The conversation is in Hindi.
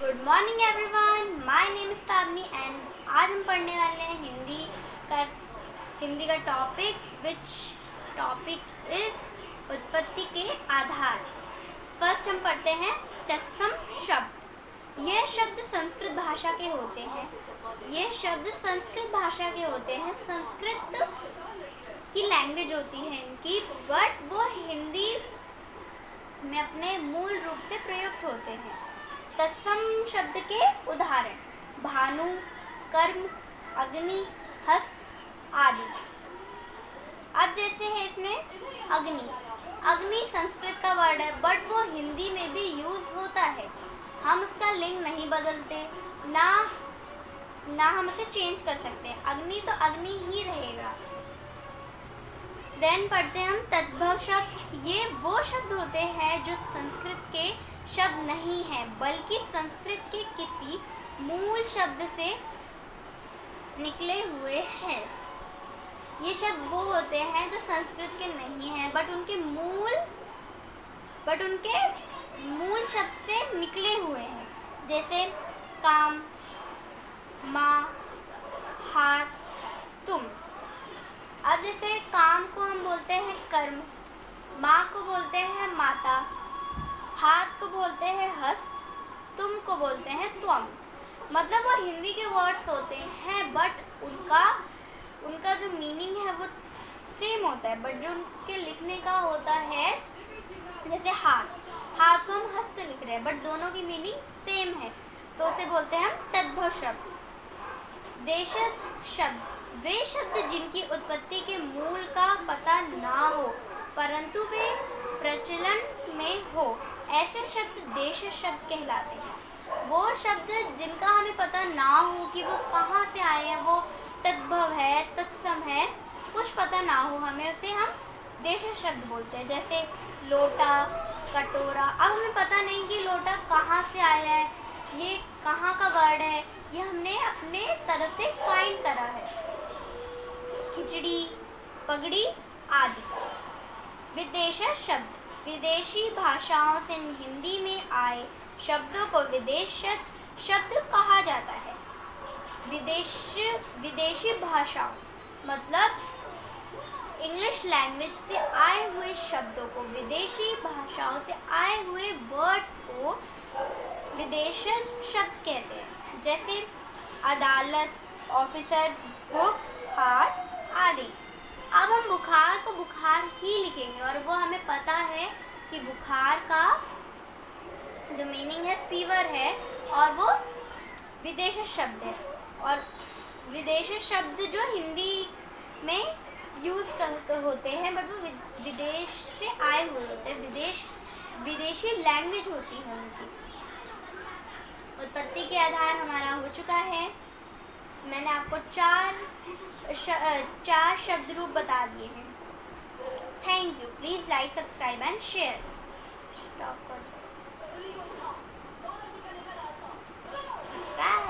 Good morning everyone, my name is Tabani and आज हम पढ़ने वाले हैं हिंदी का टॉपिक विच टॉपिक इज उत्पत्ति के आधार। फर्स्ट हम पढ़ते हैं तत्सम शब्द। ये शब्द संस्कृत भाषा के होते हैं। संस्कृत की लैंग्वेज होती है इनकी, बट वो हिंदी में अपने मूल रूप से प्रयुक्त होते हैं। तत्सम शब्द के उदाहरण भानु, कर्म, अग्नि, हस्त आदि। अब जैसे है इसमें अग्नि संस्कृत का वर्ड है, बट वो हिंदी में भी यूज होता है। हम उसका लिंग नहीं बदलते, ना हम उसे चेंज कर सकते हैं। अग्नि तो अग्नि ही रहेगा। देन पढ़ते हैं हम तद्भव शब्द। ये वो शब्द होते हैं जो संस्कृत के शब्द नहीं है, बल्कि संस्कृत के किसी मूल शब्द से निकले हुए हैं। ये शब्द वो होते हैं जो संस्कृत के नहीं हैं, बट उनके मूल शब्द से निकले हुए हैं। जैसे काम, माँ, हाथ, तुम। अब जैसे काम को हम बोलते हैं कर्म, माँ को बोलते हैं माता, हाथ को बोलते हैं हस्त, तुम को बोलते हैं त्वम। मतलब वो हिंदी के वर्ड्स होते हैं, बट उनका जो मीनिंग है वो सेम होता है, बट जो उनके लिखने का होता है, जैसे हाथ को हम हस्त लिख रहे हैं, बट दोनों की मीनिंग सेम है, तो उसे बोलते हैं हम तद्भव शब्द। देशज शब्द वे शब्द जिनकी उत्पत्ति के मूल का पता ना हो, परंतु वे प्रचलन में हो, ऐसे शब्द देश शब्द कहलाते हैं। वो शब्द जिनका हमें पता ना हो कि वो कहाँ से आए हैं, वो तद्भव है, तत्सम है, कुछ पता ना हो हमें, उसे हम देश शब्द बोलते हैं। जैसे लोटा, कटोरा। अब हमें पता नहीं कि लोटा कहाँ से आया है, ये कहाँ का वर्ड है, ये हमने अपने तरफ से फाइंड करा है। खिचड़ी, पगड़ी आदि। विदेश शब्द विदेशी भाषाओं से हिंदी में आए शब्दों को विदेशज शब्द कहा जाता है। विदेशी भाषाओं मतलब इंग्लिश लैंग्वेज से आए हुए शब्दों को, विदेशी भाषाओं से आए हुए वर्ड्स को विदेशज शब्द कहते हैं। जैसे अदालत, ऑफिसर, बुखार आदि। अब हम बुखार को बुखार ही लिखेंगे, और वो हमें पता है कि बुखार का जो मीनिंग है फीवर है, और वो विदेश शब्द है। और विदेश शब्द जो हिंदी में यूज़ होते हैं, बट वो विदेश से आए हुए होते हैं, विदेशी लैंग्वेज होती है उनकी। उत्पत्ति के आधार हमारा हो चुका है। मैंने आपको चार शब्द रूप बता दिए हैं। Thank you. Please like, subscribe and share. Stop कर दो।